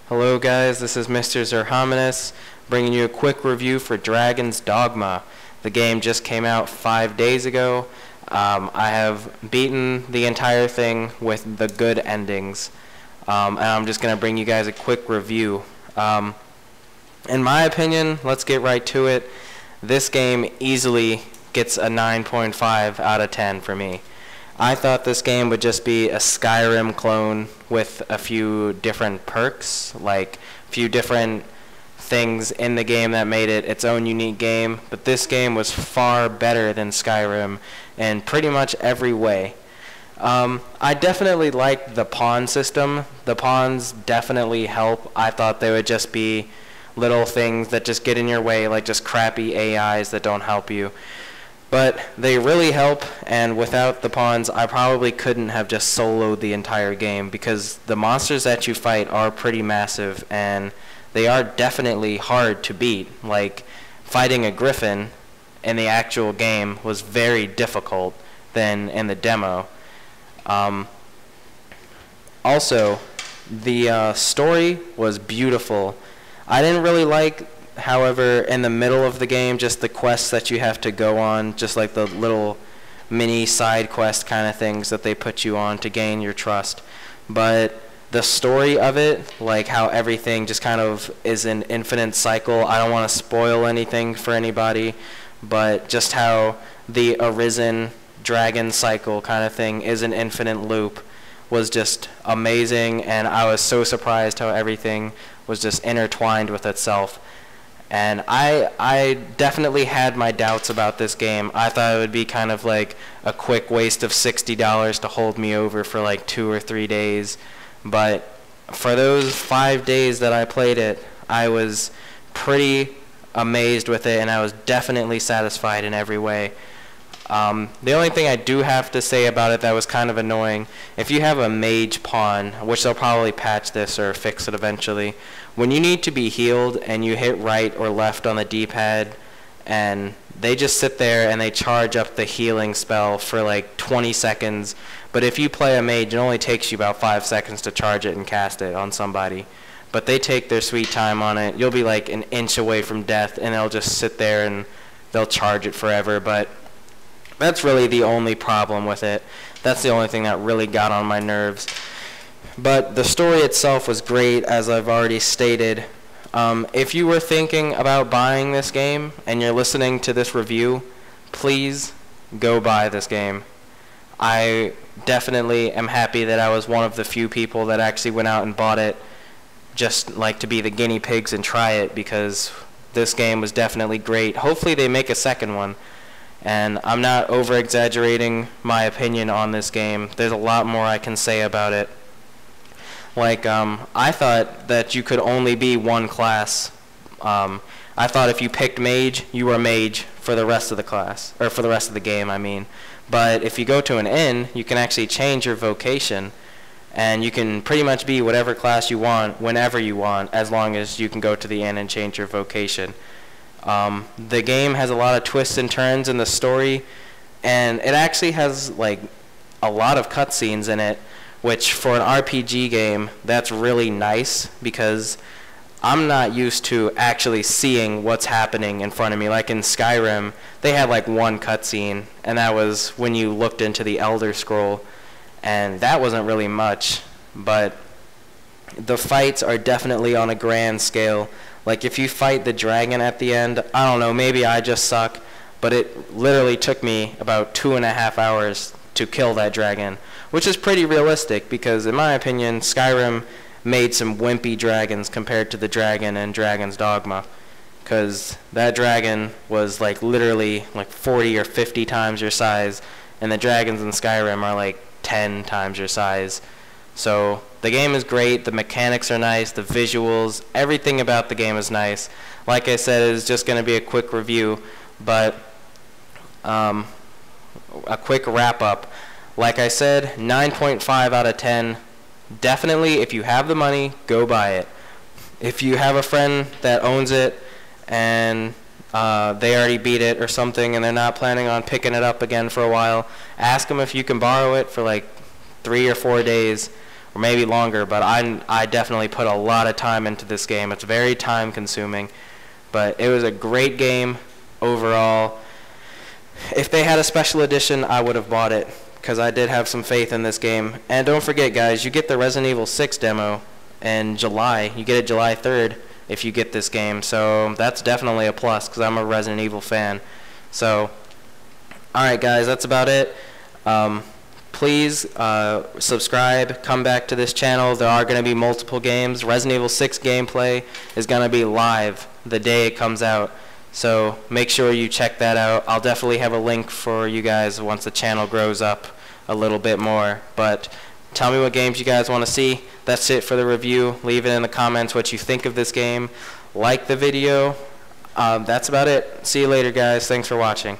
Hello guys, this is MrXerhominous bringing you a quick review for Dragon's Dogma. The game just came out 5 days ago. I have beaten the entire thing with the good endings, and I'm just going to bring you guys a quick review. In my opinion, let's get right to it. This game easily gets a 9.5 out of 10 for me. I thought this game would just be a Skyrim clone with a few different perks, like a few different things in the game that made it its own unique game, but this game was far better than Skyrim in pretty much every way. I definitely liked the pawn system. The pawns definitely help. I thought they would just be little things that just get in your way, like just crappy AIs that don't help you. But they really help, and without the pawns, I probably couldn't have just soloed the entire game, because the monsters that you fight are pretty massive, and they are definitely hard to beat. Like, fighting a griffin in the actual game was very difficult than in the demo. Also, the story was beautiful. I didn't really like, however, in the middle of the game, just the quests that you have to go on, just like the little mini side quest kind of things that they put you on to gain your trust. But the story of it, like how everything just kind of is an infinite cycle, I don't want to spoil anything for anybody, but just how the arisen dragon cycle kind of thing is an infinite loop was just amazing, and I was so surprised how everything was just intertwined with itself. And I definitely had my doubts about this game. I thought it would be kind of like a quick waste of $60 to hold me over for like 2 or 3 days. But for those 5 days that I played it, I was pretty amazed with it, and I was definitely satisfied in every way. The only thing I do have to say about it that was kind of annoying, if you have a mage pawn, which they'll probably patch this or fix it eventually, when you need to be healed and you hit right or left on the D-pad, and they just sit there and they charge up the healing spell for like 20 seconds, but if you play a mage, it only takes you about 5 seconds to charge it and cast it on somebody. But they take their sweet time on it. You'll be like an inch away from death, and they'll just sit there and they'll charge it forever. But that's really the only problem with it. That's the only thing that really got on my nerves. But the story itself was great, as I've already stated. If you were thinking about buying this game and you're listening to this review, please go buy this game. I definitely am happy that I was one of the few people that actually went out and bought it, just like to be the guinea pigs and try it, because this game was definitely great. Hopefully they make a second one. And I'm not over-exaggerating my opinion on this game. There's a lot more I can say about it. Like, I thought that you could only be one class. I thought if you picked mage, you were mage for the rest of the class, or for the rest of the game, I mean. But if you go to an inn, you can actually change your vocation, and you can pretty much be whatever class you want, whenever you want, as long as you can go to the inn and change your vocation. The game has a lot of twists and turns in the story, and it actually has like a lot of cutscenes in it, which for an RPG game, that's really nice, because I'm not used to actually seeing what's happening in front of me. Like in Skyrim, they had like one cutscene, and that was when you looked into the Elder Scroll, and that wasn't really much. But the fights are definitely on a grand scale. Like if you fight the dragon at the end, I don't know, maybe I just suck, but it literally took me about 2.5 hours to kill that dragon, which is pretty realistic, because in my opinion, Skyrim made some wimpy dragons compared to the dragon in Dragon's Dogma, because that dragon was like literally like 40 or 50 times your size, and the dragons in Skyrim are like 10 times your size. So the game is great, the mechanics are nice, the visuals, everything about the game is nice. Like I said, it's just going to be a quick review, but a quick wrap up. Like I said, 9.5 out of 10. Definitely, if you have the money, go buy it. If you have a friend that owns it and they already beat it or something and they're not planning on picking it up again for a while, ask them if you can borrow it for like 3 or 4 days, or maybe longer, but I definitely put a lot of time into this game. It's very time consuming, but it was a great game overall. If they had a special edition, I would have bought it, because I did have some faith in this game. And don't forget, guys, you get the Resident Evil 6 demo in July. You get it July 3rd if you get this game, so that's definitely a plus, because I'm a Resident Evil fan. So, alright guys, that's about it. Please subscribe, come back to this channel. There are going to be multiple games. Resident Evil 6 gameplay is going to be live the day it comes out, so make sure you check that out. I'll definitely have a link for you guys once the channel grows up a little bit more. But tell me what games you guys want to see. That's it for the review. Leave it in the comments what you think of this game. Like the video. That's about it. See you later, guys. Thanks for watching.